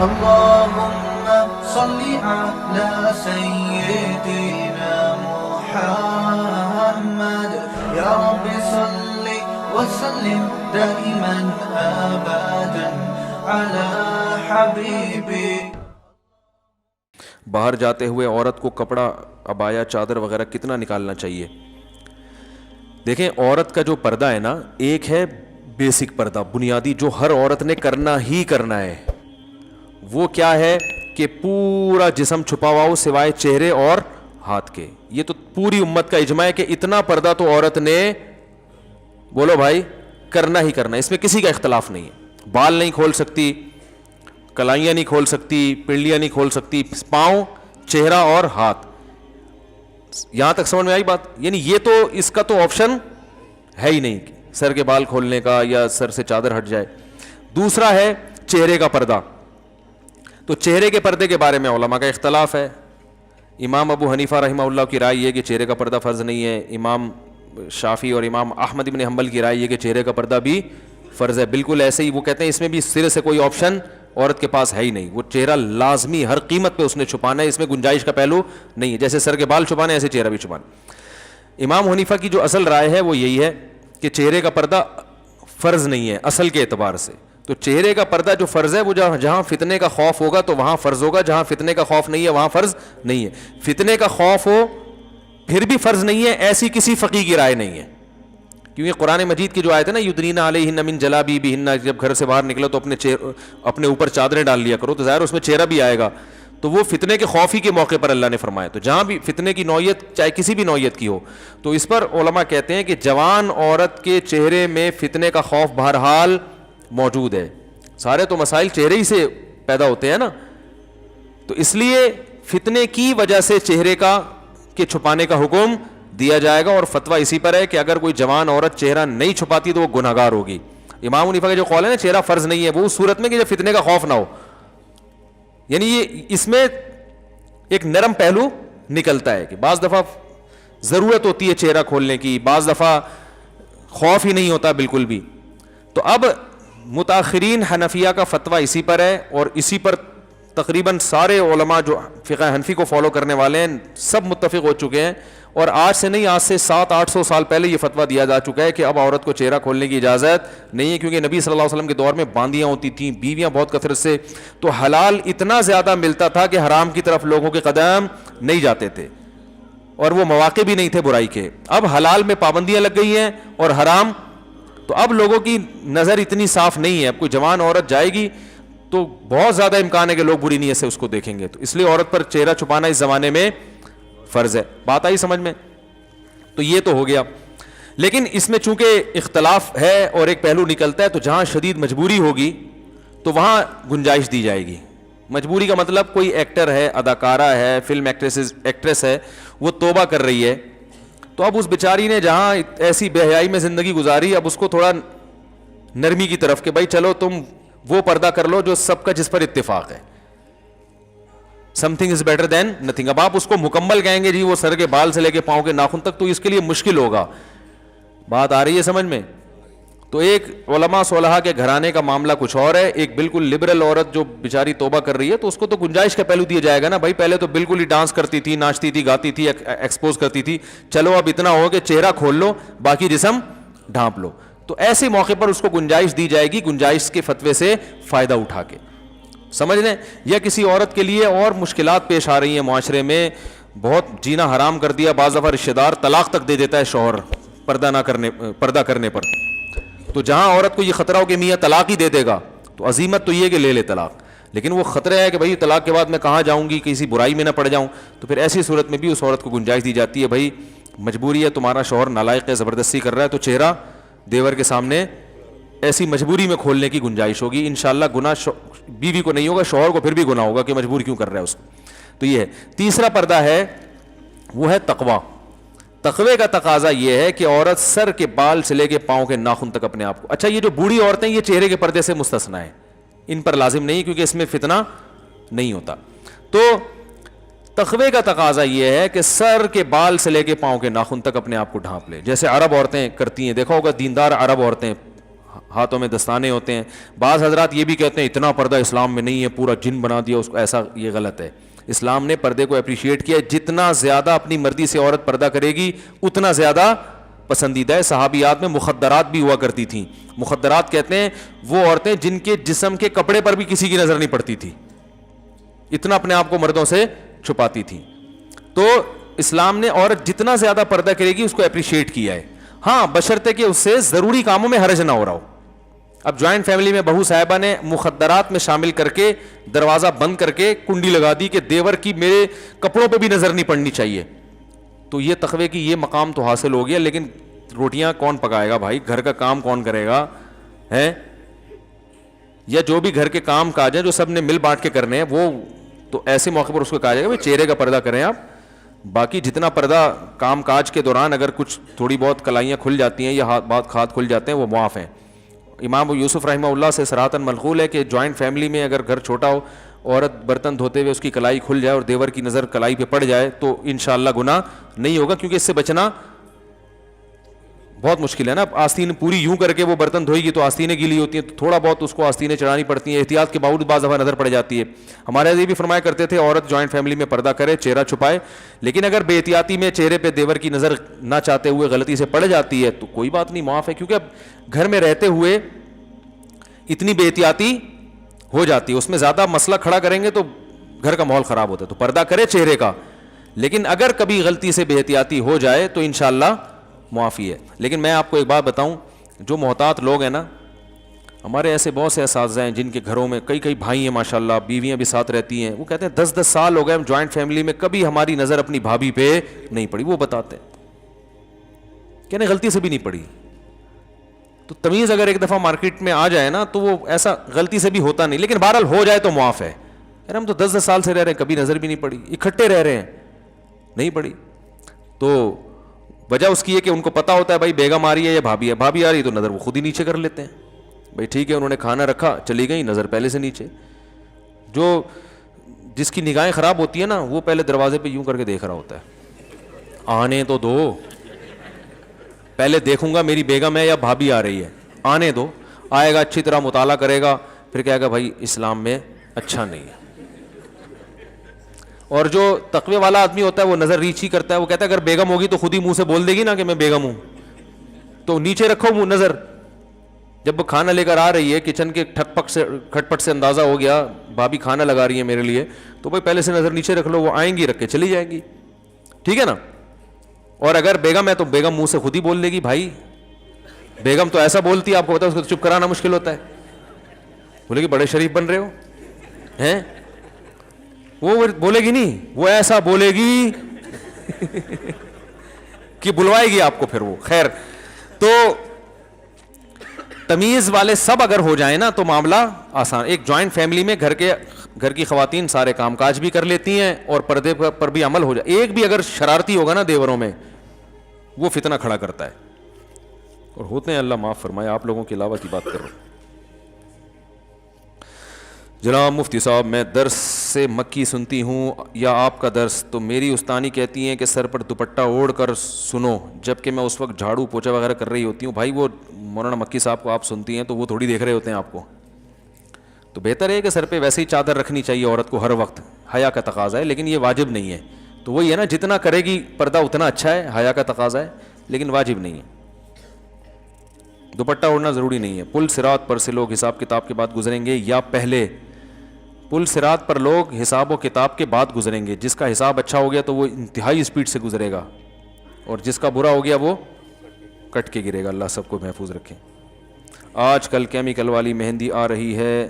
اللهم صل على سيدنا محمد يا رب صل وسلم دائما ابدا على حبيبي. باہر جاتے ہوئے عورت کو کپڑا عبایا چادر وغیرہ کتنا نکالنا چاہیے؟ دیکھیں عورت کا جو پردہ ہے نا، ایک ہے بیسک پردہ بنیادی جو ہر عورت نے کرنا ہی کرنا ہے. وہ کیا ہے کہ پورا جسم چھپا ہوا ہو سوائے چہرے اور ہاتھ کے. یہ تو پوری امت کا اجماع ہے کہ اتنا پردہ تو عورت نے بولو بھائی کرنا ہی کرنا ہے. اس میں کسی کا اختلاف نہیں ہے. بال نہیں کھول سکتی، کلائیاں نہیں کھول سکتی، پنڈلیاں نہیں کھول سکتی، پاؤں، چہرہ اور ہاتھ. یہاں تک سمجھ میں آئی بات؟ یعنی یہ تو اس کا تو آپشن ہے ہی نہیں سر کے بال کھولنے کا یا سر سے چادر ہٹ جائے. دوسرا ہے چہرے کا پردہ. تو چہرے کے پردے کے بارے میں علماء کا اختلاف ہے. امام ابو حنیفہ رحمہ اللہ کی رائے یہ کہ چہرے کا پردہ فرض نہیں ہے. امام شافعی اور امام احمد بن حنبل کی رائے یہ کہ چہرے کا پردہ بھی فرض ہے. بالکل ایسے ہی وہ کہتے ہیں اس میں بھی سرے سے کوئی آپشن عورت کے پاس ہے ہی نہیں. وہ چہرہ لازمی ہر قیمت پہ اس نے چھپانا ہے. اس میں گنجائش کا پہلو نہیں ہے. جیسے سر کے بال چھپانے ایسے چہرہ بھی چھپانا. امام حنیفہ کی جو اصل رائے ہے وہ یہی ہے کہ چہرے کا پردہ فرض نہیں ہے اصل کے اعتبار سے. تو چہرے کا پردہ جو فرض ہے وہ جہاں فتنے کا خوف ہوگا تو وہاں فرض ہوگا، جہاں فتنے کا خوف نہیں ہے وہاں فرض نہیں ہے. فتنے کا خوف ہو پھر بھی فرض نہیں ہے، ایسی کسی فقیہ کی رائے نہیں ہے. کیونکہ قرآن مجید کی جو آیت ہے نا یدنین علیہن من جلابیبہن، جب گھر سے باہر نکلو تو اپنے اوپر چادریں ڈال لیا کرو، تو ظاہر اس میں چہرہ بھی آئے گا. تو وہ فتنے کے خوف ہی کے موقع پر اللہ نے فرمایا. تو جہاں بھی فتنے کی نوعیت چاہے کسی بھی نوعیت کی ہو تو اس پر علماء کہتے ہیں کہ جوان عورت کے چہرے میں فتنے کا خوف بہرحال موجود ہے. سارے تو مسائل چہرے ہی سے پیدا ہوتے ہیں نا. تو اس لیے فتنے کی وجہ سے چہرے کے چھپانے کا حکم دیا جائے گا. اور فتویٰ اسی پر ہے کہ اگر کوئی جوان عورت چہرہ نہیں چھپاتی تو وہ گنہگار ہوگی. امام حنیفہ کا جو قول ہے نا چہرہ فرض نہیں ہے وہ اس صورت میں کہ جب فتنے کا خوف نہ ہو. یعنی یہ اس میں ایک نرم پہلو نکلتا ہے کہ بعض دفعہ ضرورت ہوتی ہے چہرہ کھولنے کی، بعض دفعہ خوف ہی نہیں ہوتا بالکل بھی. تو اب متاخرین حنفیہ کا فتویٰ اسی پر ہے اور اسی پر تقریباً سارے علماء جو فقہ حنفی کو فالو کرنے والے ہیں سب متفق ہو چکے ہیں. اور آج سے نہیں، آج سے 700-800 سال پہلے یہ فتویٰ دیا جا چکا ہے کہ اب عورت کو چہرہ کھولنے کی اجازت نہیں ہے. کیونکہ نبی صلی اللہ علیہ وسلم کے دور میں باندیاں ہوتی تھیں، بیویاں بہت کثرت سے، تو حلال اتنا زیادہ ملتا تھا کہ حرام کی طرف لوگوں کے قدم نہیں جاتے تھے اور وہ مواقع بھی نہیں تھے برائی کے. اب حلال میں پابندیاں لگ گئی ہیں اور حرام، تو اب لوگوں کی نظر اتنی صاف نہیں ہے. اب کوئی جوان عورت جائے گی تو بہت زیادہ امکان ہے کہ لوگ بری نیت سے اس کو دیکھیں گے. تو اس لیے عورت پر چہرہ چھپانا اس زمانے میں فرض ہے. بات آئی سمجھ میں؟ تو یہ تو ہو گیا. لیکن اس میں چونکہ اختلاف ہے اور ایک پہلو نکلتا ہے تو جہاں شدید مجبوری ہوگی تو وہاں گنجائش دی جائے گی. مجبوری کا مطلب کوئی ایکٹر ہے، اداکارہ ہے، فلم ایکٹریس ہے، وہ توبہ کر رہی ہے تو اب اس بیچاری نے جہاں ایسی بے حیائی میں زندگی گزاری اب اس کو تھوڑا نرمی کی طرف کہ بھائی چلو تم وہ پردہ کر لو جو سب کا جس پر اتفاق ہے. something is better than nothing. اب آپ اس کو مکمل کہیں گے جی وہ سر کے بال سے لے کے پاؤں کے ناخن تک تو اس کے لیے مشکل ہوگا. بات آ رہی ہے سمجھ میں؟ تو ایک علماء صلحاء کے گھرانے کا معاملہ کچھ اور ہے، ایک بالکل لبرل عورت جو بیچاری توبہ کر رہی ہے تو اس کو تو گنجائش کا پہلو دیا جائے گا نا. بھائی پہلے تو بالکل ہی ڈانس کرتی تھی، ناچتی تھی، گاتی تھی، ایکسپوز کرتی تھی، چلو اب اتنا ہو کہ چہرہ کھول لو باقی جسم ڈھانپ لو. تو ایسے موقع پر اس کو گنجائش دی جائے گی، گنجائش کے فتوے سے فائدہ اٹھا کے. سمجھ لیں؟ یا کسی عورت کے لیے اور مشکلات پیش آ رہی ہیں معاشرے میں، بہت جینا حرام کر دیا، بعض دفعہ رشتہ دار طلاق تک دے دیتا ہے شوہر پردہ کرنے پر. تو جہاں عورت کو یہ خطرہ ہو کہ میاں طلاق ہی دے دے گا تو عزیمت تو یہ کہ لے لے طلاق. لیکن وہ خطرہ ہے کہ بھائی طلاق کے بعد میں کہاں جاؤں گی، کسی برائی میں نہ پڑ جاؤں. تو پھر ایسی صورت میں بھی اس عورت کو گنجائش دی جاتی ہے، بھائی مجبوری ہے، تمہارا شوہر نالائق ہے، زبردستی کر رہا ہے، تو چہرہ دیور کے سامنے ایسی مجبوری میں کھولنے کی گنجائش ہوگی. انشاءاللہ گناہ بیوی کو نہیں ہوگا، شوہر کو پھر بھی گناہ ہوگا کہ مجبور کیوں کر رہا ہے اس کو. تو یہ ہے. تیسرا پردہ ہے وہ ہے تقوی. تقوی کا تقاضا یہ ہے کہ عورت سر کے بال سے لے کے پاؤں کے ناخن تک اپنے آپ کو. اچھا یہ جو بوڑھی عورتیں یہ چہرے کے پردے سے مستثنا ہے، ان پر لازم نہیں کیونکہ اس میں فتنہ نہیں ہوتا. تو تقوی کا تقاضا یہ ہے کہ سر کے بال سے لے کے پاؤں کے ناخن تک اپنے آپ کو ڈھانپ لے، جیسے عرب عورتیں کرتی ہیں. دیکھا ہوگا دیندار عرب عورتیں ہاتھوں میں دستانے ہوتے ہیں. بعض حضرات یہ بھی کہتے ہیں اتنا پردہ اسلام میں نہیں ہے, پورا جن بنا دیا اس کو, ایسا یہ غلط ہے. اسلام نے پردے کو اپریشیٹ کیا ہے, جتنا زیادہ اپنی مرضی سے عورت پردہ کرے گی اتنا زیادہ پسندیدہ ہے. صحابیات میں مخدرات بھی ہوا کرتی تھیں. مخدرات کہتے ہیں وہ عورتیں جن کے جسم کے کپڑے پر بھی کسی کی نظر نہیں پڑتی تھی, اتنا اپنے آپ کو مردوں سے چھپاتی تھی. تو اسلام نے عورت جتنا زیادہ پردہ کرے گی اس کو اپریشیٹ کیا ہے. ہاں بشرطے کہ اس سے ضروری کاموں میں حرج نہ ہو رہا ہو. اب جوائنٹ فیملی میں بہو صاحبہ نے مخدرات میں شامل کر کے دروازہ بند کر کے کنڈی لگا دی کہ دیور کی میرے کپڑوں پہ بھی نظر نہیں پڑنی چاہیے, تو یہ تقوی کی یہ مقام تو حاصل ہو گیا, لیکن روٹیاں کون پکائے گا بھائی, گھر کا کام کون کرے گا ہے, یا جو بھی گھر کے کام کاج ہیں جو سب نے مل بانٹ کے کرنے ہیں, وہ تو ایسے موقع پر اس کو کہا جائے گا بھائی چہرے کا پردہ کریں آپ. باقی جتنا پردہ کام کاج کے دوران اگر کچھ تھوڑی بہت کلائیاں کھل جاتی ہیں یا ہاتھ کھل جاتے ہیں وہ معاف ہیں. امام یوسف رحمہ اللہ سے صراحتاً منقول ہے کہ جوائنٹ فیملی میں اگر گھر چھوٹا ہو, عورت برتن دھوتے ہوئے اس کی کلائی کھل جائے اور دیور کی نظر کلائی پہ پڑ جائے تو انشاءاللہ گناہ نہیں ہوگا, کیونکہ اس سے بچنا بہت مشکل ہے نا. آستین پوری یوں کر کے وہ برتن دھوئے گی تو آستینیں گیلی ہوتی ہیں, تو تھوڑا بہت اس کو آستینیں چڑھانی پڑتی ہیں, احتیاط کے باوجود بعض دفعہ نظر پڑ جاتی ہے. ہمارے یہ بھی فرمایا کرتے تھے عورت جوائنٹ فیملی میں پردہ کرے, چہرہ چھپائے, لیکن اگر بے احتیاطی میں چہرے پہ دیور کی نظر نہ چاہتے ہوئے غلطی سے پڑ جاتی ہے تو کوئی بات نہیں, معاف ہے. کیونکہ اب گھر میں رہتے ہوئے اتنی بے احتیاطی ہو جاتی ہے, اس میں زیادہ مسئلہ کھڑا کریں گے تو گھر کا ماحول خراب ہوتا ہے. تو پردہ کرے چہرے کا, لیکن اگر کبھی غلطی سے بے احتیاطی ہو جائے تو انشاءاللہ معافی ہے. لیکن میں آپ کو ایک بات بتاؤں, جو محتاط لوگ ہیں نا, ہمارے ایسے بہت سے اساتذہ ہیں جن کے گھروں میں کئی بھائی ہیں ماشاءاللہ, بیویاں بھی ساتھ رہتی ہیں, وہ کہتے ہیں 10 سال ہو گئے ہم جوائنٹ فیملی میں کبھی ہماری نظر اپنی بھابھی پہ نہیں پڑی. وہ بتاتے ہیں کہ نہیں غلطی سے بھی نہیں پڑی. تو تمیز اگر ایک دفعہ مارکیٹ میں آ جائے نا تو وہ ایسا غلطی سے بھی ہوتا نہیں, لیکن بہرحال ہو جائے تو معاف ہے. یار ہم تو 10 سال سے رہ رہے ہیں کبھی نظر بھی نہیں پڑی, اکٹھے رہ رہے ہیں نہیں پڑی. تو وجہ اس کی ہے کہ ان کو پتا ہوتا ہے بھائی بیگم آ رہی ہے یا بھابھی ہے, بھابھی آ رہی ہے تو نظر وہ خود ہی نیچے کر لیتے ہیں. بھائی ٹھیک ہے انہوں نے کھانا رکھا چلی گئی, نظر پہلے سے نیچے. جو جس کی نگاہیں خراب ہوتی ہیں نا وہ پہلے دروازے پہ یوں کر کے دیکھ رہا ہوتا ہے, آنے تو دو, پہلے دیکھوں گا میری بیگم ہے یا بھابھی آ رہی ہے, آنے دو. آئے گا اچھی طرح مطالعہ کرے گا, پھر کہے گا بھائی اسلام میں اچھا نہیں ہے. اور جو تقوی والا آدمی ہوتا ہے وہ نظر ریچ ہی کرتا ہے, وہ کہتا ہے اگر بیگم ہوگی تو خود ہی منہ سے بول دے گی نا کہ میں بیگم ہوں, تو نیچے رکھو منہ نظر. جب وہ کھانا لے کر آ رہی ہے کچن کے کھٹ پٹ سے اندازہ ہو گیا بھابھی کھانا لگا رہی ہے میرے لیے, تو بھائی پہلے سے نظر نیچے رکھ لو, وہ آئیں گی رکھ کے چلی جائیں گی, ٹھیک ہے نا. اور اگر بیگم ہے تو بیگم منہ سے خود ہی بول دے گی, بھائی بیگم تو ایسا بولتی ہے آپ کو پتا ہے, اس کو چپ کرانا مشکل ہوتا ہے. بولے گی بڑے شریف بن رہے ہو ہیں, وہ بولے گی نہیں, وہ ایسا بولے گی کہ بلوائے گی آپ کو پھر وہ. خیر, تو تمیز والے سب اگر ہو جائیں نا تو معاملہ آسان. ایک جوائنٹ فیملی میں گھر کی خواتین سارے کام کاج بھی کر لیتی ہیں اور پردے پر بھی عمل ہو جائے. ایک بھی اگر شرارتی ہوگا نا دیوروں میں وہ فتنہ کھڑا کرتا ہے, اور ہوتے ہیں, اللہ معاف فرمائے, آپ لوگوں کے علاوہ کی بات کر رہا ہوں. جناب مفتی صاحب میں درس سے مکی سنتی ہوں یا آپ کا درس, تو میری استانی کہتی ہیں کہ سر پر دوپٹہ اوڑھ کر سنو, جبکہ میں اس وقت جھاڑو پوچھا وغیرہ کر رہی ہوتی ہوں. بھائی وہ مولانا مکی صاحب کو آپ سنتی ہیں تو وہ تھوڑی دیکھ رہے ہوتے ہیں آپ کو, تو بہتر ہے کہ سر پہ ویسے ہی چادر رکھنی چاہیے عورت کو ہر وقت, حیا کا تقاضا ہے, لیکن یہ واجب نہیں ہے. تو وہی ہے نا, جتنا کرے گی پردہ اتنا اچھا ہے, حیا کا تقاضا ہے لیکن واجب نہیں ہے. دوپٹہ اوڑھنا ضروری نہیں ہے. پل صراط پر سے لوگ حساب کتاب کے بعد گزریں گے یا پہلے؟ پل صراط پر لوگ حساب و کتاب کے بعد گزریں گے. جس کا حساب اچھا ہو گیا تو وہ انتہائی اسپیڈ سے گزرے گا, اور جس کا برا ہو گیا وہ کٹ کے گرے گا. اللہ سب کو محفوظ رکھے. آج کل کیمیکل والی مہندی آ رہی ہے,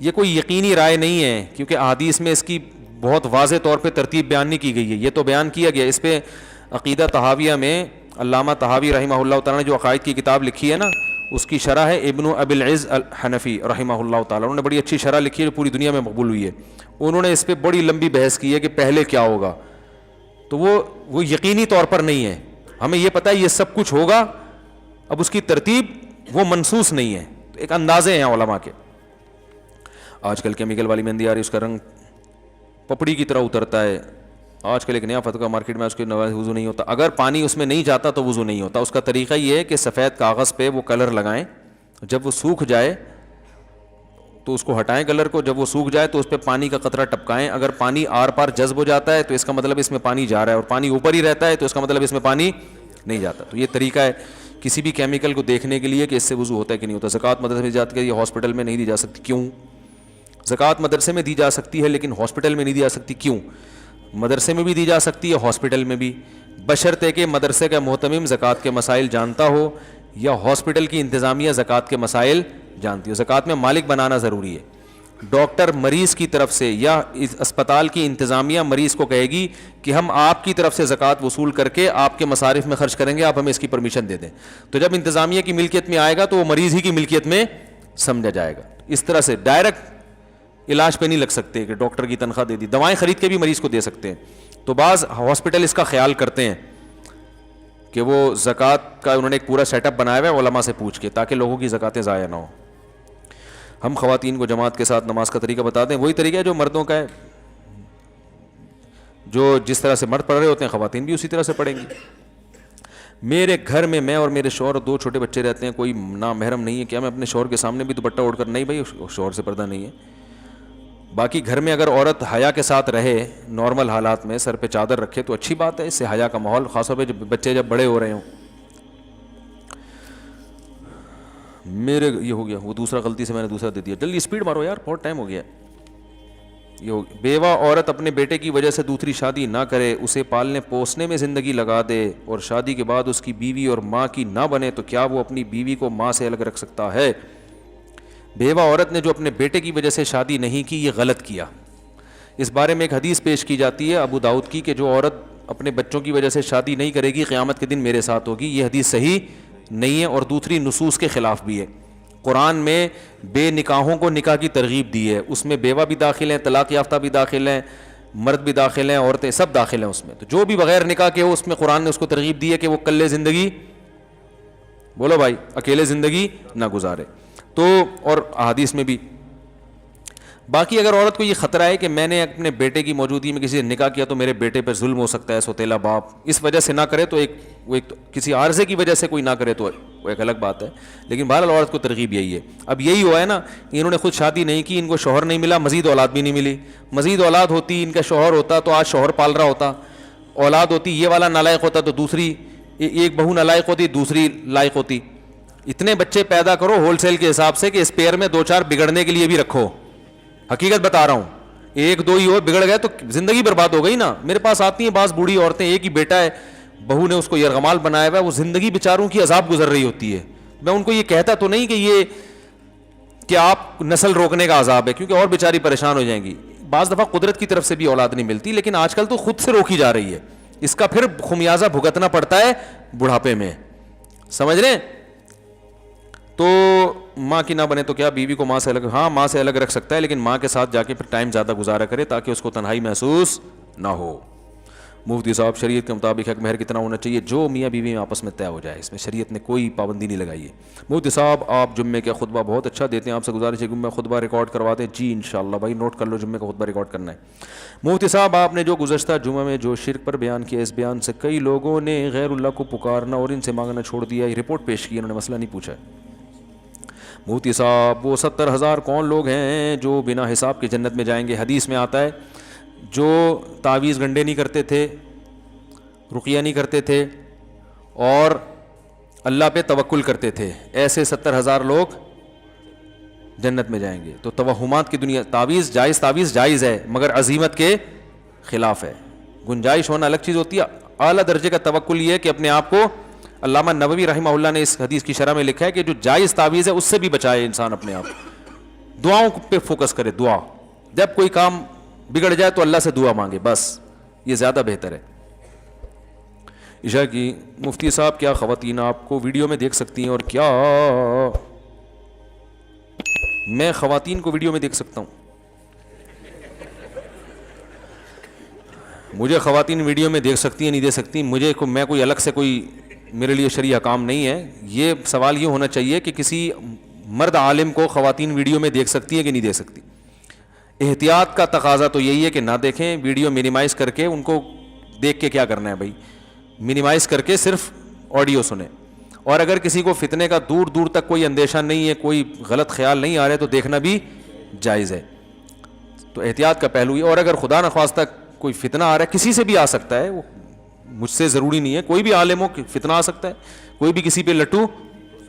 یہ کوئی یقینی رائے نہیں ہے کیونکہ احادیث میں اس کی بہت واضح طور پہ ترتیب بیان نہیں کی گئی ہے. یہ تو بیان کیا گیا, اس پہ عقیدہ طحاویہ میں علامہ طحاوی رحمہ اللہ تعالیٰ نے جو عقائد کی کتاب لکھی ہے نا, اس کی شرح ہے ابن ابی العز الحنفی رحمہ اللہ تعالیٰ. انہوں نے بڑی اچھی شرح لکھی ہے جو پوری دنیا میں مقبول ہوئی ہے. انہوں نے اس پہ بڑی لمبی بحث کی ہے کہ پہلے کیا ہوگا. تو وہ یقینی طور پر نہیں ہے, ہمیں یہ پتہ ہے یہ سب کچھ ہوگا, اب اس کی ترتیب وہ منصوص نہیں ہے, تو ایک اندازے ہیں علماء کے. آج کل کیمیکل والی مہندی آ رہی, اس کا رنگ پپڑی کی طرح اترتا ہے. آج کل ایک نیا فتویٰ مارکیٹ میں, اس کے وضو نہیں ہوتا. اگر پانی اس میں نہیں جاتا تو وضو نہیں ہوتا. اس کا طریقہ یہ ہے کہ سفید کاغذ پہ وہ کلر لگائیں, جب وہ سوکھ جائے تو اس کو ہٹائیں کلر کو, جب وہ سوکھ جائے تو اس پہ پانی کا قطرہ ٹپکائیں. اگر پانی آر پار جذب ہو جاتا ہے تو اس کا مطلب اس میں پانی جا رہا ہے, اور پانی اوپر ہی رہتا ہے تو اس کا مطلب اس میں پانی نہیں جاتا. تو یہ طریقہ ہے کسی بھی کیمیکل کو دیکھنے کے لیے کہ اس سے وضو ہوتا ہے کہ نہیں ہوتا. زکوٰۃ مدرسے میں جاتی ہے, یہ ہاسپٹل میں نہیں دی جا سکتی, کیوں؟ زکوٰۃ مدرسے میں دی جا سکتی ہے لیکن ہاسپٹل میں نہیں دی جا سکتی, کیوں؟ مدرسے میں بھی دی جا سکتی ہے, ہاسپٹل میں بھی, بشرطے کہ مدرسے کا محتمم زکوٰۃ کے مسائل جانتا ہو یا ہاسپٹل کی انتظامیہ زکوٰۃ کے مسائل جانتی ہو. زکوٰۃ میں مالک بنانا ضروری ہے. ڈاکٹر مریض کی طرف سے یا اسپتال کی انتظامیہ مریض کو کہے گی کہ ہم آپ کی طرف سے زکوٰۃ وصول کر کے آپ کے مصارف میں خرچ کریں گے, آپ ہمیں اس کی پرمیشن دے دیں. تو جب انتظامیہ کی ملکیت میں آئے گا تو وہ مریض ہی کی ملکیت میں سمجھا جائے گا. اس طرح سے ڈائریکٹ علاج پہ نہیں لگ سکتے کہ ڈاکٹر کی تنخواہ دے دی, دوائیں خرید کے بھی مریض کو دے سکتے ہیں. تو بعض ہاسپٹل اس کا خیال کرتے ہیں کہ وہ زکوٰۃ کا انہوں نے ایک پورا سیٹ اپ بنایا ہوا ہے علماء سے پوچھ کے, تاکہ لوگوں کی زکوٰۃیں ضائع نہ ہوں. ہم خواتین کو جماعت کے ساتھ نماز کا طریقہ بتاتے ہیں, وہی طریقہ ہے جو مردوں کا ہے. جو جس طرح سے مرد پڑھ رہے ہوتے ہیں خواتین بھی اسی طرح سے پڑھیں گی. میرے گھر میں میں اور میرے شوہر اور 2 چھوٹے بچے رہتے ہیں, کوئی نامحرم نہیں ہے, کیا میں اپنے شوہر کے سامنے بھی دوپٹہ اوڑھ کر؟ نہیں بھائی, شوہر سے پردہ نہیں ہے. باقی گھر میں اگر عورت حیا کے ساتھ رہے, نارمل حالات میں سر پہ چادر رکھے تو اچھی بات ہے, اس سے حیا کا ماحول, خاص طور پہ جب بچے جب بڑے ہو رہے ہوں. میرے یہ ہو گیا, وہ دوسرا غلطی سے میں نے دوسرا دے دیا, جلدی اسپیڈ مارو یار, بہت ٹائم ہو گیا. یہ ہو گیا. بیوہ عورت اپنے بیٹے کی وجہ سے دوسری شادی نہ کرے, اسے پالنے پوسنے میں زندگی لگا دے اور شادی کے بعد اس کی بیوی اور ماں کی نہ بنے, تو کیا وہ اپنی بیوی کو ماں سے الگ رکھ سکتا ہے؟ بیوہ عورت نے جو اپنے بیٹے کی وجہ سے شادی نہیں کی, یہ غلط کیا. اس بارے میں ایک حدیث پیش کی جاتی ہے ابو داؤد کی کہ جو عورت اپنے بچوں کی وجہ سے شادی نہیں کرے گی قیامت کے دن میرے ساتھ ہوگی. یہ حدیث صحیح نہیں ہے اور دوسری نصوص کے خلاف بھی ہے. قرآن میں بے نکاحوں کو نکاح کی ترغیب دی ہے, اس میں بیوہ بھی داخل ہیں, طلاق یافتہ بھی داخل ہیں, مرد بھی داخل ہیں, عورتیں سب داخل ہیں اس میں. تو جو بھی بغیر نکاح کے ہو اس میں قرآن نے اس کو ترغیب دی ہے کہ وہ کلے زندگی, بولو بھائی, اکیلے زندگی نہ گزارے. تو اور احادیث میں بھی. باقی اگر عورت کو یہ خطرہ ہے کہ میں نے اپنے بیٹے کی موجودگی میں کسی سے نکاح کیا تو میرے بیٹے پر ظلم ہو سکتا ہے, سوتیلا باپ, اس وجہ سے نہ کرے تو کسی عارضے کی وجہ سے کوئی نہ کرے تو وہ ایک الگ بات ہے. لیکن بہرحال عورت کو ترغیب یہی ہے. اب یہی ہوا ہے نا, انہوں نے خود شادی نہیں کی, ان کو شوہر نہیں ملا, مزید اولاد بھی نہیں ملی. مزید اولاد ہوتی, ان کا شوہر ہوتا تو آج شوہر پال رہا ہوتا. اولاد ہوتی, یہ والا نالائق ہوتا تو دوسری, ایک بہو نالائق ہوتی, دوسری لائق ہوتی. اتنے بچے پیدا کرو ہول سیل کے حساب سے کہ اسپیئر میں 2-4 بگڑنے کے لیے بھی رکھو. حقیقت بتا رہا ہوں, 1-2 ہی ہو, بگڑ گئے تو زندگی برباد ہو گئی نا. میرے پاس آتی ہیں بعض بوڑھی عورتیں, ایک ہی بیٹا ہے, بہو نے اس کو یرغمال بنایا ہوا ہے, وہ زندگی بیچاروں کی عذاب گزر رہی ہوتی ہے. میں ان کو یہ کہتا تو نہیں کہ یہ کہ آپ نسل روکنے کا عذاب ہے, کیونکہ اور بیچاری پریشان ہو جائیں گی. بعض دفعہ قدرت کی طرف سے بھی اولاد نہیں ملتی, لیکن آج کل تو خود سے روکی جا رہی ہے. اس کا پھر خمیازہ بھگتنا پڑتا ہے بڑھاپے میں, سمجھ رہے ہیں؟ تو ماں کی نہ بنے تو کیا, بیوی کو ماں سے الگ, ہاں ماں سے الگ رکھ سکتا ہے, لیکن ماں کے ساتھ جا کے پھر ٹائم زیادہ گزارا کرے تاکہ اس کو تنہائی محسوس نہ ہو. مفتی صاحب, شریعت کے مطابق حق مہر کتنا ہونا چاہیے؟ جو میاں بیوی میں آپس میں طے ہو جائے, اس میں شریعت نے کوئی پابندی نہیں لگائی ہے. مفتی صاحب آپ جمعے کا خطبہ بہت اچھا دیتے ہیں, آپ سے گزارش ہے کہ میں خطبہ ریکارڈ کروا دیں. جی انشاءاللہ بھائی, نوٹ کر لو, جمعے کا خطبہ ریکارڈ کرنا ہے. مفتی صاحب آپ نے جو گزشتہ جمعہ میں جو شرک پر بیان کیا, اس بیان سے کئی لوگوں نے غیر اللہ کو پکارنا اور ان سے مانگنا چھوڑ دیا. یہ رپورٹ پیش کی, انہوں نے مسئلہ نہیں پوچھا ہے. مفتی صاحب وہ 70,000 کون لوگ ہیں جو بنا حساب کے جنت میں جائیں گے؟ حدیث میں آتا ہے جو تعویذ گنڈے نہیں کرتے تھے, رقیہ نہیں کرتے تھے اور اللہ پہ توکل کرتے تھے, ایسے 70,000 لوگ جنت میں جائیں گے. تو توہمات کی دنیا, تعویذ جائز ہے مگر عزیمت کے خلاف ہے. گنجائش ہونا الگ چیز ہوتی ہے. اعلیٰ درجے کا توکل یہ ہے کہ اپنے آپ کو, علامہ نووی رحمہ اللہ نے اس حدیث کی شرح میں لکھا ہے کہ جو جائز تعویذ ہے اس سے بھی بچائے انسان اپنے آپ. دعاؤں پہ فوکس کرے, دعا, جب کوئی کام بگڑ جائے تو اللہ سے دعا مانگے, بس یہ زیادہ بہتر ہے. عشاء کی, مفتی صاحب کیا خواتین آپ کو ویڈیو میں دیکھ سکتی ہیں اور کیا میں خواتین کو ویڈیو میں دیکھ سکتا ہوں؟ مجھے خواتین ویڈیو میں دیکھ سکتی ہیں نہیں دیکھ سکتی, میں کوئی الگ سے کوئی میرے لیے شرعی حکام نہیں ہے. یہ سوال یہ ہونا چاہیے کہ کسی مرد عالم کو خواتین ویڈیو میں دیکھ سکتی ہیں کہ نہیں دیکھ سکتی. احتیاط کا تقاضا تو یہی ہے کہ نہ دیکھیں, ویڈیو منیمائز کر کے. ان کو دیکھ کے کیا کرنا ہے بھائی, منیمائز کر کے صرف آڈیو سنیں. اور اگر کسی کو فتنے کا دور دور تک کوئی اندیشہ نہیں ہے, کوئی غلط خیال نہیں آ رہے, تو دیکھنا بھی جائز ہے. تو احتیاط کا پہلو یہ. اور اگر خدا نخواستہ کوئی فتنہ آ رہا ہے, کسی سے بھی آ سکتا ہے, وہ مجھ سے ضروری نہیں ہے, کوئی بھی عالم ہو فتنہ آ سکتا ہے, کوئی بھی کسی پہ لٹو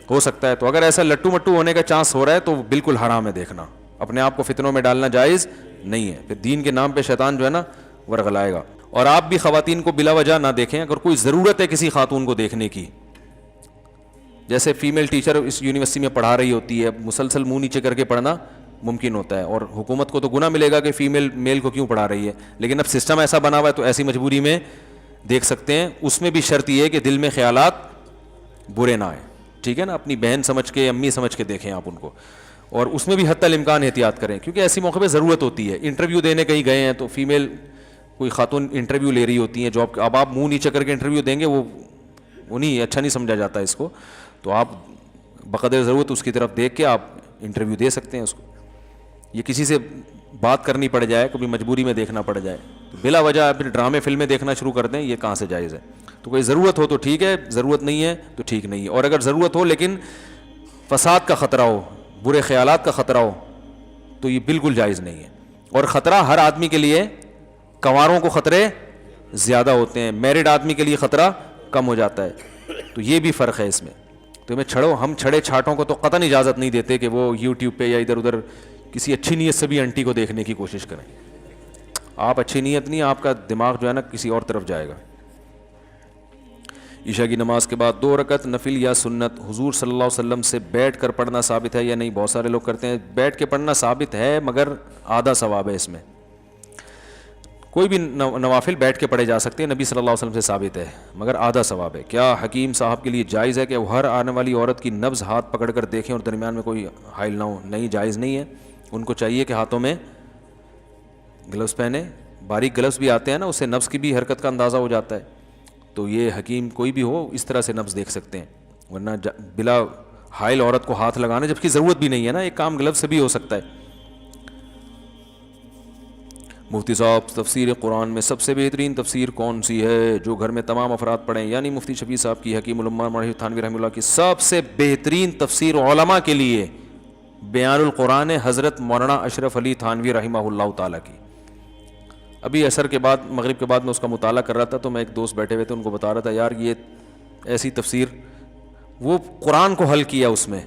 ہو سکتا ہے, تو اگر ایسا لٹو مٹو ہونے کا چانس ہو رہا ہے تو بالکل حرام ہے دیکھنا, اپنے آپ کو فتنوں میں ڈالنا جائز نہیں ہے. پھر دین کے نام پہ شیطان جو ہے نا ورغلائے گا. اور آپ بھی خواتین کو بلا وجہ نہ دیکھیں. اگر کوئی ضرورت ہے کسی خاتون کو دیکھنے کی, جیسے فیمیل ٹیچر اس یونیورسٹی میں پڑھا رہی ہوتی ہے, مسلسل منہ نیچے کر کے پڑھنا ممکن ہوتا ہے, اور حکومت کو تو گناہ ملے گا کہ فیمیل میل کو کیوں پڑھا رہی ہے, لیکن اب سسٹم ایسا بنا ہوا ہے تو ایسی مجبوری میں دیکھ سکتے ہیں. اس میں بھی شرط یہ ہے کہ دل میں خیالات برے نہ آئیں, ٹھیک ہے نا, اپنی بہن سمجھ کے, امی سمجھ کے دیکھیں آپ ان کو, اور اس میں بھی حتی الامکان احتیاط کریں, کیونکہ ایسی موقع پہ ضرورت ہوتی ہے. انٹرویو دینے کہیں گئے ہیں تو فیمیل کوئی خاتون انٹرویو لے رہی ہوتی ہیں جاب, اب آپ منہ نیچے کر کے انٹرویو دیں گے, وہ نہیں اچھا نہیں سمجھا جاتا اس کو, تو آپ بقدر ضرورت اس کی طرف دیکھ کے آپ انٹرویو دے سکتے ہیں اس کو. یہ کسی سے بات کرنی پڑ جائے, کبھی مجبوری میں دیکھنا پڑ جائے, تو بلا وجہ پھر ڈرامے فلمیں دیکھنا شروع کر دیں, یہ کہاں سے جائز ہے. تو کوئی ضرورت ہو تو ٹھیک ہے, ضرورت نہیں ہے تو ٹھیک نہیں ہے. اور اگر ضرورت ہو لیکن فساد کا خطرہ ہو, برے خیالات کا خطرہ ہو, تو یہ بالکل جائز نہیں ہے. اور خطرہ ہر آدمی کے لیے, کنواروں کو خطرے زیادہ ہوتے ہیں, میرڈ آدمی کے لیے خطرہ کم ہو جاتا ہے, تو یہ بھی فرق ہے اس میں. تو ہم چھڑے چھاٹوں کو تو قطعاً اجازت نہیں دیتے کہ وہ یوٹیوب پہ یا ادھر ادھر کسی اچھی نیت سے بھی انٹی کو دیکھنے کی کوشش کریں. آپ اچھی نیت نہیں, آپ کا دماغ جو ہے نا کسی اور طرف جائے گا. عشاء کی نماز کے بعد 2 رکعت نفل یا سنت حضور صلی اللہ علیہ وسلم سے بیٹھ کر پڑھنا ثابت ہے یا نہیں؟ بہت سارے لوگ کرتے ہیں. بیٹھ کے پڑھنا ثابت ہے مگر آدھا ثواب ہے اس میں. کوئی بھی نوافل بیٹھ کے پڑھے جا سکتے ہیں, نبی صلی اللہ علیہ وسلم سے ثابت ہے مگر آدھا ثواب ہے. کیا حکیم صاحب کے لیے جائز ہے کہ وہ ہر آنے والی عورت کی نبض ہاتھ پکڑ کر دیکھیں اور درمیان میں کوئی حائل نہ ہو؟ نہیں, جائز نہیں ہے. ان کو چاہیے کہ ہاتھوں میں گلوز پہنے, باریک گلوز بھی آتے ہیں نا, اس سے نبض کی بھی حرکت کا اندازہ ہو جاتا ہے. تو یہ حکیم کوئی بھی ہو اس طرح سے نبض دیکھ سکتے ہیں, ورنہ بلا حائل عورت کو ہاتھ لگانا جبکہ ضرورت بھی نہیں ہے نا, ایک کام گلوز سے بھی ہو سکتا ہے. مفتی صاحب, تفسیر قرآن میں سب سے بہترین تفسیر کون سی ہے جو گھر میں تمام افراد پڑھیں؟ یعنی مفتی شفیع صاحب کی, حکیم الامہ مولانا تھانوی رحمہ اللہ کی سب سے بہترین تفسیر علماء کے لیے بیان القرآن حضرت مولانا اشرف علی تھانوی رحمہ اللہ تعالیٰ کی. ابھی عصر کے بعد, مغرب کے بعد میں اس کا مطالعہ کر رہا تھا, تو میں ایک دوست بیٹھے ہوئے تھے, ان کو بتا رہا تھا یار یہ ایسی تفسیر, وہ قرآن کو حل کیا, اس میں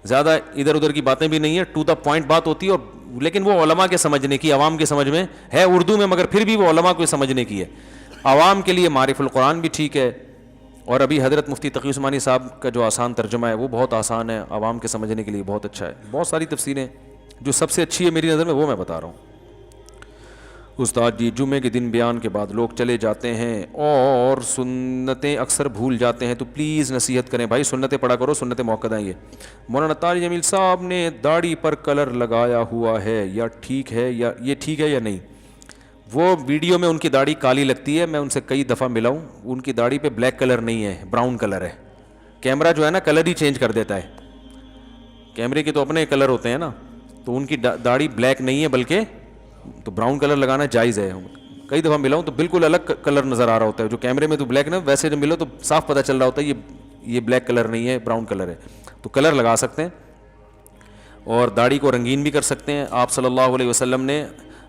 زیادہ ادھر ادھر کی باتیں بھی نہیں ہے, ٹو دا پوائنٹ بات ہوتی ہے, اور لیکن وہ علماء کے سمجھنے کی, عوام کے سمجھ میں ہے اردو میں, مگر پھر بھی وہ علماء کو سمجھنے کی ہے. عوام کے لیے معرف القرآن بھی ٹھیک ہے, اور ابھی حضرت مفتی تقی عثمانی صاحب کا جو آسان ترجمہ ہے وہ بہت آسان ہے, عوام کے سمجھنے کے لیے بہت اچھا ہے. بہت ساری تفسیریں, جو سب سے اچھی ہے میری نظر میں وہ میں بتا رہا ہوں. استاد جی, جمعے کے دن بیان کے بعد لوگ چلے جاتے ہیں اور سنتیں اکثر بھول جاتے ہیں, تو پلیز نصیحت کریں بھائی, سنتیں پڑھا کرو, سنتیں موقع ہیں. یہ مولانا طارق جمیل صاحب نے داڑھی پر کلر لگایا ہوا ہے, یا ٹھیک ہے, یا یہ ٹھیک ہے یا نہیں؟ وہ ویڈیو میں ان کی داڑھی کالی لگتی ہے, میں ان سے کئی دفعہ ملا ہوں, ان کی داڑھی پہ بلیک کلر نہیں ہے, براؤن کلر ہے. کیمرہ جو ہے نا کلر ہی چینج کر دیتا ہے, کیمرے کے تو اپنے کلر ہوتے ہیں نا, تو ان کی داڑھی بلیک نہیں ہے بلکہ تو براؤن کلر لگانا جائز ہے. کئی دفعہ ملا ہوں تو بالکل الگ کلر نظر آ رہا ہوتا ہے, جو کیمرے میں تو بلیک نا, ویسے جب ملو تو صاف پتہ چل رہا ہوتا ہے یہ بلیک کلر نہیں ہے, براؤن کلر ہے. تو کلر لگا سکتے ہیں, اور داڑھی کو رنگین بھی کر سکتے ہیں. آپ صلی اللہ علیہ وسلم نے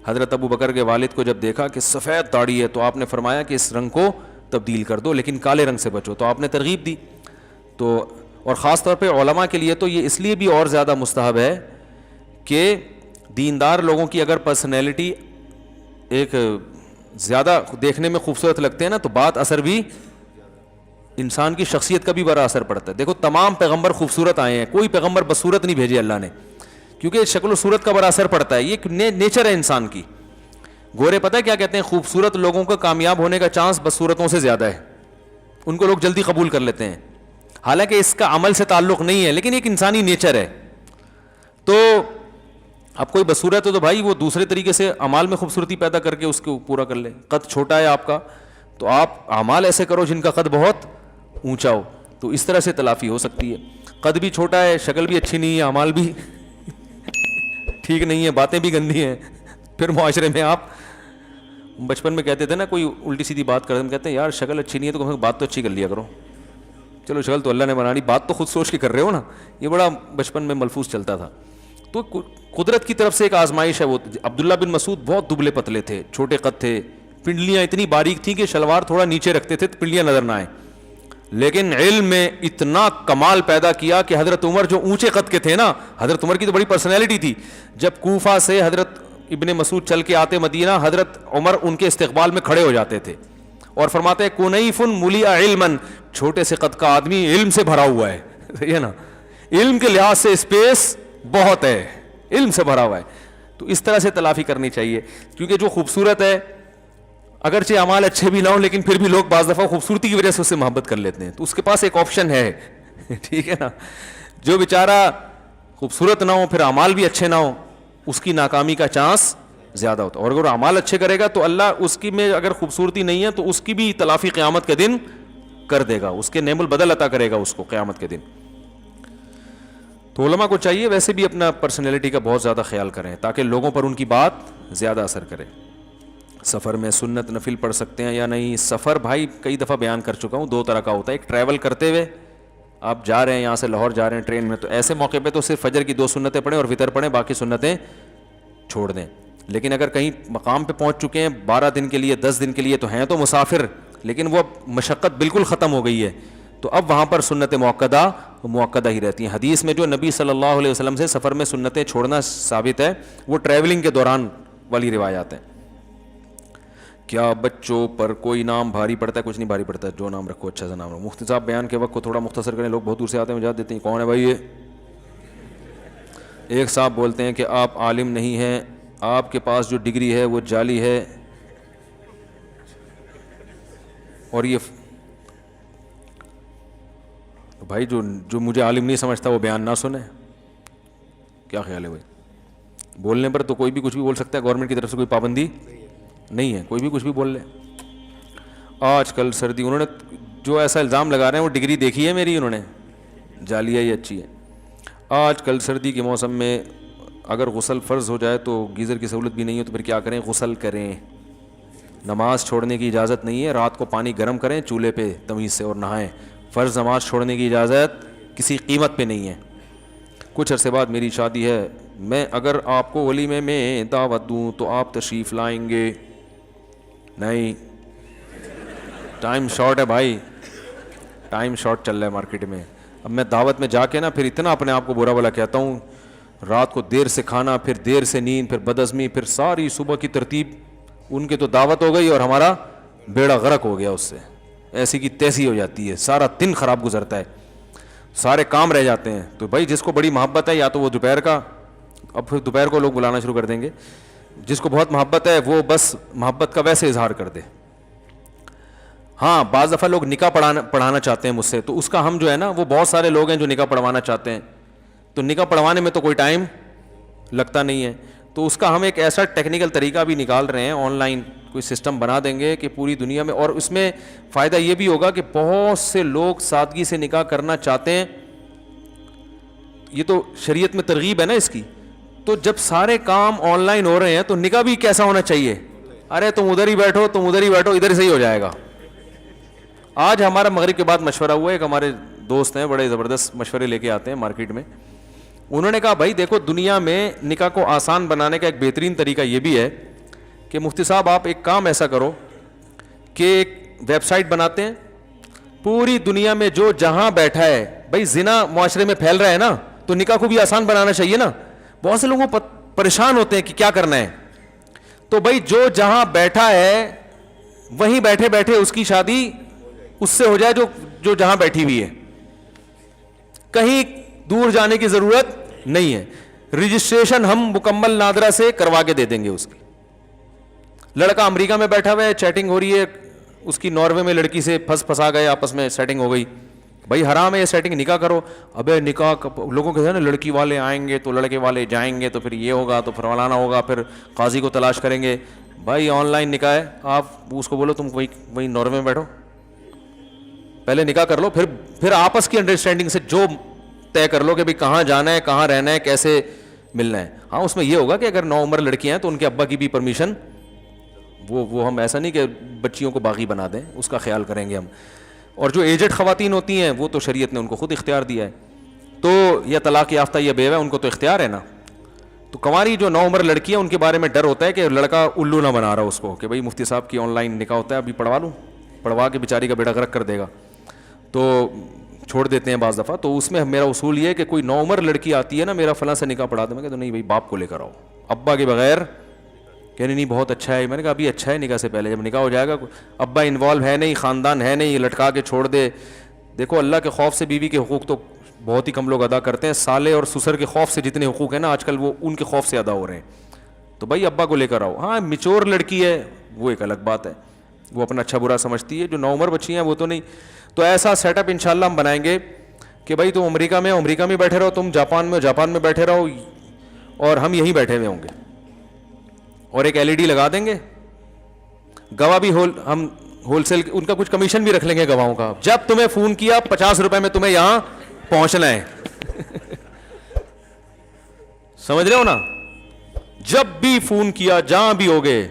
حضرت ابو بکر کے والد کو جب دیکھا کہ سفید داڑھی ہے, تو آپ نے فرمایا کہ اس رنگ کو تبدیل کر دو, لیکن کالے رنگ سے بچو, تو آپ نے ترغیب دی. تو اور خاص طور پہ علماء کے لیے تو یہ اس لیے بھی اور زیادہ مستحب ہے کہ دیندار لوگوں کی اگر پرسنالٹی ایک زیادہ دیکھنے میں خوبصورت لگتے ہیں نا, تو بات اثر بھی انسان کی شخصیت کا بھی بڑا اثر پڑتا ہے. دیکھو تمام پیغمبر خوبصورت آئے ہیں, کوئی پیغمبر بدصورت نہیں بھیجے اللہ نے, کیونکہ شکل و صورت کا بڑا اثر پڑتا ہے, یہ نیچر ہے انسان کی. گورے پتہ ہے کیا کہتے ہیں, خوبصورت لوگوں کا کامیاب ہونے کا چانس بدصورتوں سے زیادہ ہے, ان کو لوگ جلدی قبول کر لیتے ہیں, حالانکہ اس کا عمل سے تعلق نہیں ہے, لیکن ایک انسانی نیچر ہے. تو اب کوئی بدصورت ہے تو بھائی وہ دوسرے طریقے سے اعمال میں خوبصورتی پیدا کر کے اس کو پورا کر لے. قد چھوٹا ہے آپ کا, تو آپ اعمال ایسے کرو جن کا قد بہت اونچا ہو, تو اس طرح سے تلافی ہو سکتی ہے. قد بھی چھوٹا ہے, شکل بھی اچھی نہیں ہے, اعمال بھی ٹھیک نہیں ہے, باتیں بھی گندی ہیں, پھر معاشرے میں آپ بچپن میں کہتے تھے نا, کوئی الٹی سیدھی بات کرتے ہیں, کہتے ہیں یار شکل اچھی نہیں ہے تو کم سے کم بات تو اچھی کر لیا کرو, چلو شکل تو اللہ نے بنانی, بات تو خود سوچ کے کر رہے ہو نا. یہ بڑا بچپن میں ملفوظ چلتا تھا. تو قدرت کی طرف سے ایک آزمائش ہے. وہ عبداللہ بن مسعود بہت دبلے پتلے تھے, چھوٹے قد تھے, پنڈلیاں اتنی باریک تھیں کہ شلوار تھوڑا نیچے رکھتے تھے تو پنڈلیاں نظر نہ آئیں, لیکن علم میں اتنا کمال پیدا کیا کہ حضرت عمر جو اونچے قد کے تھے نا, حضرت عمر کی تو بڑی پرسنالٹی تھی, جب کوفہ سے حضرت ابن مسعود چل کے آتے مدینہ, حضرت عمر ان کے استقبال میں کھڑے ہو جاتے تھے اور فرماتے ہیں کنیف ملیا علما, چھوٹے سے قد کا آدمی علم سے بھرا ہوا ہے. صحیح ہے نا, علم کے لحاظ سے اسپیس بہت ہے, علم سے بھرا ہوا ہے. تو اس طرح سے تلافی کرنی چاہیے, کیونکہ جو خوبصورت ہے اگرچہ اعمال اچھے بھی نہ ہوں لیکن پھر بھی لوگ بعض دفعہ خوبصورتی کی وجہ سے اس سے محبت کر لیتے ہیں, تو اس کے پاس ایک آپشن ہے. ٹھیک ہے نا, جو بیچارہ خوبصورت نہ ہو پھر اعمال بھی اچھے نہ ہوں, اس کی ناکامی کا چانس زیادہ ہوتا ہے. اور اگر اعمال اچھے کرے گا تو اللہ اس کی میں اگر خوبصورتی نہیں ہے تو اس کی بھی تلافی قیامت کے دن کر دے گا, اس کے نعم البدل عطا کرے گا اس کو قیامت کے دن. تو علماء کو چاہیے ویسے بھی اپنا پرسنالٹی کا بہت زیادہ خیال کریں تاکہ لوگوں پر ان کی بات زیادہ اثر کرے. سفر میں سنت نفل پڑھ سکتے ہیں یا نہیں؟ سفر بھائی کئی دفعہ بیان کر چکا ہوں, دو طرح کا ہوتا ہے. ایک ٹریول کرتے ہوئے آپ جا رہے ہیں یہاں سے لاہور جا رہے ہیں ٹرین میں, تو ایسے موقع پہ تو صرف فجر کی 2 سنتیں پڑھیں اور وتر پڑھیں, باقی سنتیں چھوڑ دیں. لیکن اگر کہیں مقام پہ پہنچ چکے ہیں 12 دن کے لیے 10 دن کے لیے, تو ہیں تو مسافر لیکن وہ مشقت بالکل ختم ہو گئی ہے, تو اب وہاں پر سنت موقدہ ہی رہتی ہیں. حدیث میں جو نبی صلی اللہ علیہ وسلم سے سفر میں سنتیں چھوڑنا ثابت ہے وہ ٹریولنگ کے دوران والی روایات ہیں. کیا بچوں پر کوئی نام بھاری پڑتا ہے؟ کچھ نہیں بھاری پڑتا ہے, جو نام رکھو اچھا سا نام رکھو. مفتی صاحب بیان کے وقت کو تھوڑا مختصر کریں, لوگ بہت دور سے آتے ہیں وجہ دیتے ہیں. کون ہے بھائی یہ؟ ایک صاحب بولتے ہیں کہ آپ عالم نہیں ہیں, آپ کے پاس جو ڈگری ہے وہ جعلی ہے, اور یہ بھائی جو مجھے عالم نہیں سمجھتا وہ بیان نہ سنے. کیا خیال ہے بھائی؟ بولنے پر تو کوئی بھی کچھ بھی بول سکتا ہے, گورنمنٹ کی طرف سے کوئی پابندی نہیں ہے, کوئی بھی کچھ بھی بول لے. آج کل سردی, انہوں نے جو ایسا الزام لگا رہے ہیں وہ ڈگری دیکھی ہے میری, انہوں نے جعلی ہے, یہ اچھی ہے. آج کل سردی کے موسم میں اگر غسل فرض ہو جائے تو گیزر کی سہولت بھی نہیں ہے, تو پھر کیا کریں؟ غسل کریں. نماز چھوڑنے کی اجازت نہیں ہے, رات کو پانی گرم کریں چولہے پہ تمیز سے اور نہائیں. فرض نماز چھوڑنے کی اجازت کسی قیمت پہ نہیں ہے. کچھ عرصے بعد میری شادی ہے, میں اگر آپ کو ولیمے میں دعوت دوں تو آپ تشریف لائیں گے؟ نہیں, ٹائم شارٹ ہے بھائی, ٹائم شارٹ چل رہا ہے مارکیٹ میں. اب میں دعوت میں جا کے نا پھر اتنا اپنے آپ کو برا بھلا کہتا ہوں, رات کو دیر سے کھانا, پھر دیر سے نیند, پھر بدعزمی, پھر ساری صبح کی ترتیب. ان کی تو دعوت ہو گئی اور ہمارا بیڑا غرق ہو گیا اس سے, ایسی کی تیسی ہو جاتی ہے, سارا دن خراب گزرتا ہے, سارے کام رہ جاتے ہیں. تو بھائی جس کو بڑی محبت ہے یا تو وہ دوپہر کا, اب پھر دوپہر کو لوگ بلانا شروع کر دیں گے, جس کو بہت محبت ہے وہ بس محبت کا ویسے اظہار کر دے. ہاں بعض دفعہ لوگ نکاح پڑھانا چاہتے ہیں مجھ سے, تو اس کا ہم جو ہے نا, وہ بہت سارے لوگ ہیں جو نکاح پڑھوانا چاہتے ہیں, تو نکاح پڑھوانے میں تو کوئی ٹائم لگتا نہیں ہے, تو اس کا ہم ایک ایسا ٹیکنیکل طریقہ بھی نکال رہے ہیں, آن لائن کوئی سسٹم بنا دیں گے کہ پوری دنیا میں, اور اس میں فائدہ یہ بھی ہوگا کہ بہت سے لوگ سادگی سے نکاح کرنا چاہتے ہیں. یہ تو شریعت میں ترغیب ہے نا اس کی, تو جب سارے کام آن لائن ہو رہے ہیں تو نکاح بھی کیسا ہونا چاہیے؟ ارے تم ادھر ہی بیٹھو, ادھر سے ہی ہو جائے گا. آج ہمارا مغرب کے بعد مشورہ ہوا, ایک ہمارے دوست ہیں بڑے زبردست مشورے لے کے آتے ہیں مارکیٹ میں, انہوں نے کہا بھائی دیکھو دنیا میں نکاح کو آسان بنانے کا ایک بہترین طریقہ یہ بھی ہے کہ مفتی صاحب آپ ایک کام ایسا کرو کہ ایک ویب سائٹ بناتے ہیں, پوری دنیا میں جو جہاں بیٹھا ہے, بھائی زنا معاشرے میں پھیل رہا ہے نا, تو نکاح کو بھی آسان بنانا چاہیے نا. بہت سے لوگوں پریشان ہوتے ہیں کہ کیا کرنا ہے, تو بھائی جو جہاں بیٹھا ہے وہیں بیٹھے بیٹھے اس کی شادی اس سے ہو جائے جو جہاں بیٹھی ہوئی ہے, کہیں دور جانے کی ضرورت نہیں ہے. رجسٹریشن ہم مکمل نادرہ سے کروا کے دے دیں گے اس کی. لڑکا امریکہ میں بیٹھا ہوا ہے, چیٹنگ ہو رہی ہے, اس کی ناروے میں لڑکی سے پھنسا گئے, آپس میں سیٹنگ ہو گئی, بھائی حرام ہے یہ سیٹنگ, نکاح کرو. ابے نکاح لوگوں کے نا لڑکی والے آئیں گے تو لڑکے والے جائیں گے, تو پھر یہ ہوگا, تو پھر فلانا ہوگا, پھر قاضی کو تلاش کریں گے. بھائی آن لائن نکاح ہے, آپ اس کو بولو تم وہی ناروے میں بیٹھو, پہلے نکاح کر لو, پھر آپس کی انڈرسٹینڈنگ سے جو طے کر لو کہ بھائی کہاں جانا ہے, کہاں رہنا ہے, کیسے ملنا ہے. ہاں اس میں یہ ہوگا کہ اگر نو عمر لڑکیاں ہیں تو ان کے ابا کی بھی پرمیشن, وہ ہم ایسا نہیں کہ بچیوں کو باغی بنا دیں, اس کا خیال کریں گے ہم. اور جو ایجڈ خواتین ہوتی ہیں وہ تو شریعت نے ان کو خود اختیار دیا ہے, تو یا طلاق یافتہ یا بیوہ, ان کو تو اختیار ہے نا. تو کنواری جو نو عمر لڑکی ہے ان کے بارے میں ڈر ہوتا ہے کہ لڑکا الو نہ بنا رہا اس کو, کہ بھائی مفتی صاحب کی آن لائن نکاح ہوتا ہے, ابھی پڑھوا لوں, پڑھوا کے بیچاری کا بیڑا غرق کر دے گا, تو چھوڑ دیتے ہیں بعض دفعہ. تو اس میں میرا اصول یہ ہے کہ کوئی نو عمر لڑکی آتی ہے نا, میرا فلاں سے نکاح پڑھا دے, میں کہتا نہیں بھائی باپ کو لے کر آؤ, ابا کے بغیر. کہنے نہیں بہت اچھا ہے. میں نے کہا ابھی اچھا ہے نکاح سے پہلے, جب نکاح ہو جائے گا ابا انوالو ہے نہیں, خاندان ہے نہیں, لٹکا کے چھوڑ دے. دیکھو اللہ کے خوف سے بیوی کے حقوق تو بہت ہی کم لوگ ادا کرتے ہیں, سالے اور سسر کے خوف سے جتنے حقوق ہیں نا آج کل وہ ان کے خوف سے ادا ہو رہے ہیں. تو بھائی ابا کو لے کر آؤ. ہاں میچور لڑکی ہے وہ ایک الگ بات ہے, وہ اپنا اچھا برا سمجھتی ہے. جو نو عمر بچی ہیں وہ تو نہیں. تو ایسا سیٹ اپ انشاءاللہ ہم بنائیں گے کہ بھائی تم امریکہ میں بیٹھے رہو, تم جاپان میں بیٹھے رہو, اور ہم یہیں بیٹھے ہوئے ہوں گے, اور ایک LED لگا دیں گے. گواہ بھی ہم ہول سیل ان کا کچھ کمیشن بھی رکھ لیں گے گواہوں کا. جب تمہیں فون کیا 50 روپے میں تمہیں یہاں پہنچنا ہے. سمجھ رہے ہو نا, جب بھی فون کیا جہاں بھی ہوگے,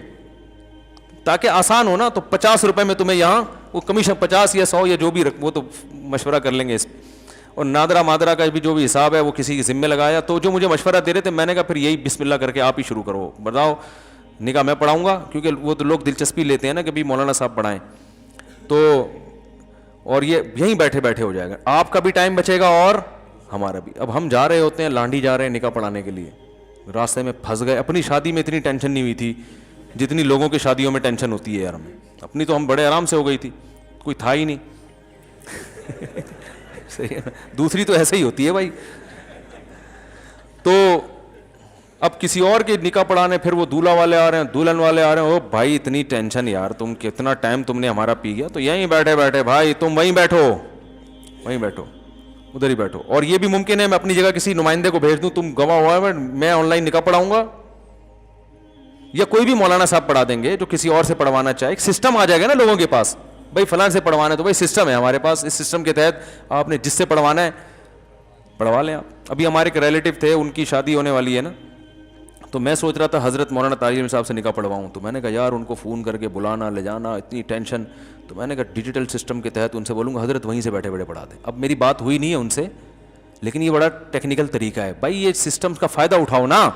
تاکہ آسان ہو نا, تو 50 روپے میں تمہیں یہاں, وہ کمیشن 50 یا 100 یا جو بھی وہ تو مشورہ کر لیں گے اس. اور نادرا مادرا کا بھی جو بھی حساب ہے وہ کسی کے ذمہ لگایا. تو جو مجھے مشورہ دے رہے تھے میں نے کہا پھر یہی بسم اللہ کر کے آپ ہی شروع کرو, بتاؤ نکاح میں پڑھاؤں گا, کیونکہ وہ تو لوگ دلچسپی لیتے ہیں نا کہ بھی مولانا صاحب پڑھائیں. تو اور یہ یہیں بیٹھے بیٹھے ہو جائے گا, آپ کا بھی ٹائم بچے گا اور ہمارا بھی. اب ہم جا رہے ہوتے ہیں لانڈی جا رہے ہیں نکاح پڑھانے کے لیے, راستے میں پھنس گئے. اپنی شادی میں اتنی ٹینشن نہیں ہوئی تھی جتنی لوگوں کی شادیوں میں ٹینشن ہوتی ہے یار. ہمیں اپنی تو ہم بڑے آرام سے ہو گئی تھی, کوئی تھا ہی نہیں. دوسری تو ایسے ہی ہوتی ہے بھائی. تو اب کسی اور کے نکاح پڑھانے, پھر وہ دولہا والے آ رہے ہیں, دلہن والے آ رہے ہیں. او بھائی اتنی ٹینشن یار, تم کتنا ٹائم تم نے ہمارا پی گیا. تو یہیں بیٹھے بیٹھے بھائی تم وہیں بیٹھو ادھر ہی بیٹھو. اور یہ بھی ممکن ہے میں اپنی جگہ کسی نمائندے کو بھیج دوں, تم گواہ ہوا ہے, میں آن لائن نکاح پڑھاؤں گا, یا کوئی بھی مولانا صاحب پڑھا دیں گے جو کسی اور سے پڑھوانا چاہے. ایک سسٹم آ جائے گا نا لوگوں کے پاس, بھائی فلاں سے پڑھوانا ہے تو بھائی سسٹم ہے ہمارے پاس, اس سسٹم کے تحت آپ نے جس سے پڑھوانا ہے پڑھوا لیں آپ. ابھی ہمارے ایک ریلیٹیو تھے, ان کی شادی ہونے والی ہے نا, تو میں سوچ رہا تھا حضرت مولانا طارق صاحب سے نکاح پڑھواؤں. تو میں نے کہا یار ان کو فون کر کے بلانا لے جانا اتنی ٹینشن. تو میں نے کہا ڈیجیٹل سسٹم کے تحت ان سے بولوں گا حضرت وہیں سے بیٹھے بیٹھے پڑھا دیں. اب میری بات ہوئی نہیں ہے ان سے, لیکن یہ بڑا ٹیکنیکل طریقہ ہے بھائی. یہ سسٹم کا فائدہ اٹھاؤ نا,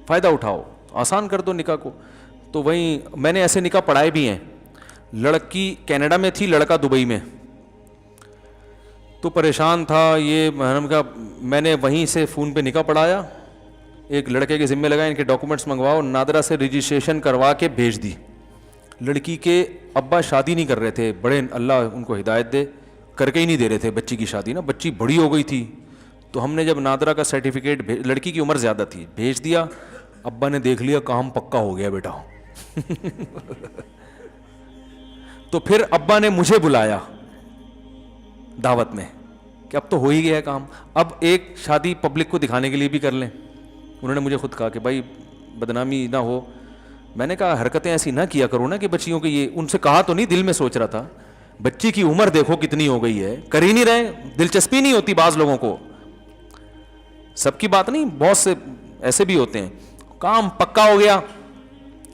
فائدہ اٹھاؤ, آسان کر دو نکاح کو. تو وہیں میں نے ایسے نکاح پڑھائے بھی ہیں. لڑکی کینیڈا میں تھی, لڑکا دبئی میں. تو پریشان تھا یہ, میں نے وہیں سے فون پہ نکاح پڑھایا. ایک لڑکے کے ذمہ لگا ان کے ڈاکومنٹس منگواؤ, نادرا سے رجسٹریشن کروا کے بھیج دی. لڑکی کے ابا شادی نہیں کر رہے تھے, بڑے اللہ ان کو ہدایت دے, کر کے ہی نہیں دے رہے تھے بچی کی شادی نا, بچی بڑی ہو گئی تھی. تو ہم نے جب نادرا کا سرٹیفکیٹ, لڑکی کی عمر زیادہ تھی, بھیج دیا. ابا نے دیکھ لیا کام پکا ہو گیا بیٹا. تو پھر ابا نے مجھے بلایا دعوت میں کہ اب تو ہو ہی گیا کام, اب ایک شادی پبلک کو دکھانے کے لیے بھی کر لیں. انہوں نے مجھے خود کہا کہ بھائی بدنامی نہ ہو. میں نے کہا حرکتیں ایسی نہ کیا کرو نا کہ بچیوں کی, یہ ان سے کہا تو نہیں, دل میں سوچ رہا تھا بچی کی عمر دیکھو کتنی ہو گئی ہے, کر ہی نہیں رہے, دلچسپی نہیں ہوتی بعض لوگوں کو. سب کی بات نہیں, بہت سے ایسے بھی ہوتے ہیں. کام پکا ہو گیا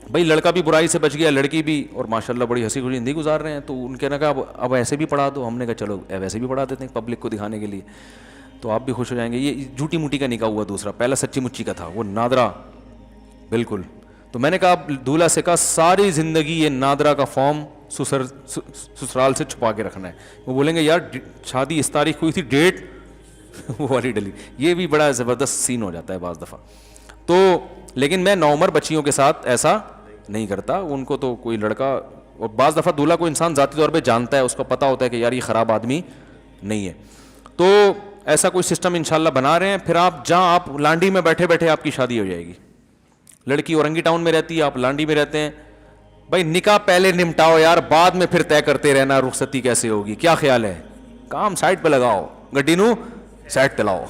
بھائی, لڑکا بھی برائی سے بچ گیا, لڑکی بھی, اور ماشاءاللہ بڑی ہنسی خوشی زندگی گزار رہے ہیں. تو ان کے نے کہا اب ایسے بھی پڑھا دو. ہم نے کہا چلو ویسے بھی پڑھا دیتے ہیں پبلک کو دکھانے کے لیے, تو آپ بھی خوش ہو جائیں گے. یہ جھوٹی موٹی کا نکاح ہوا دوسرا, پہلا سچی مچی کا تھا, وہ نادرا بالکل. تو میں نے کہا دولہا سے کہا ساری زندگی یہ نادرا کا فارم سسرال سے چھپا کے رکھنا ہے. وہ بولیں گے یار شادی اس تاریخ ہوئی تھی, ڈیٹ وہ والی ڈلی. یہ بھی بڑا زبردست سین ہو جاتا ہے بعض دفعہ. تو لیکن میں نوعمر بچیوں کے ساتھ ایسا نہیں کرتا. ان کو تو کوئی لڑکا, اور بعض دفعہ دولہا کو انسان ذاتی طور پہ جانتا ہے, اس کو پتہ ہوتا ہے کہ یار یہ خراب آدمی نہیں ہے. تو ایسا کوئی سسٹم انشاءاللہ بنا رہے ہیں. پھر آپ جہاں آپ لانڈی میں بیٹھے بیٹھے آپ کی شادی ہو جائے گی. لڑکی اورنگی ٹاؤن میں رہتی ہے, آپ لانڈی میں رہتے ہیں, بھائی نکاح پہلے نمٹاؤ یار, بعد میں پھر طے کرتے رہنا رخصتی کیسے ہوگی. کیا خیال ہے, کام سائڈ پہ لگاؤ, گڈی نو سائڈ پہ لاؤ.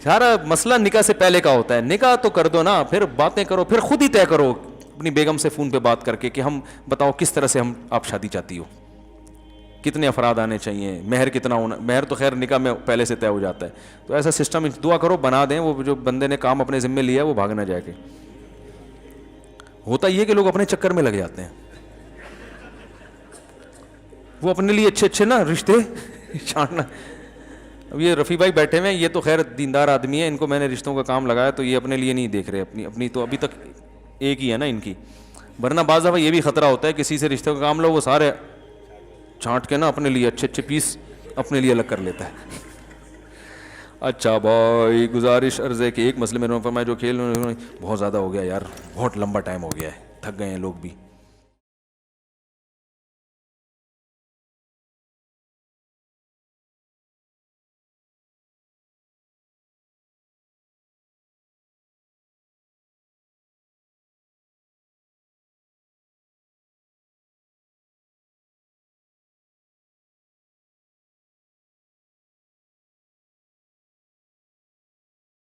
سارا مسئلہ نکاح سے پہلے کا ہوتا ہے. نکاح تو کر دو نا, پھر باتیں کرو, پھر خود ہی طے کرو اپنی بیگم سے فون پہ بات کر کے کہ ہم بتاؤ کس طرح سے آپ شادی چاہتی ہو, کتنے افراد آنے چاہیے, مہر کتنا ہونا. مہر تو خیر نکاح میں پہلے سے طے ہو جاتا ہے. تو ایسا سسٹم دعا کرو بنا دیں, وہ جو بندے نے کام اپنے ذمے لیا ہے وہ بھاگ نہ جائے. کہ ہوتا یہ کہ لوگ اپنے چکر میں لگ جاتے ہیں. وہ اپنے لیے اچھے اچھے نا رشتے چھانٹنا. اب یہ رفیع بھائی بیٹھے ہوئے ہیں, یہ تو خیر دیندار آدمی ہیں, ان کو میں نے رشتوں کا کام لگایا تو یہ اپنے لیے نہیں دیکھ رہے, اپنی تو ابھی تک ایک ہی ہے نا ان کی. ورنہ بعض دفعہ یہ بھی خطرہ ہوتا ہے کسی سے رشتے کا کام لو, وہ سارے چھانٹ کے نا اپنے لیے اچھے اچھے پیس اپنے لیے الگ کر لیتا ہے. اچھا بھائی, گزارش عرض ہے کہ ایک مسئلے میں فرمایا جو کھیل بہت زیادہ ہو گیا یار, بہت لمبا ٹائم ہو گیا ہے, تھک گئے ہیں لوگ بھی.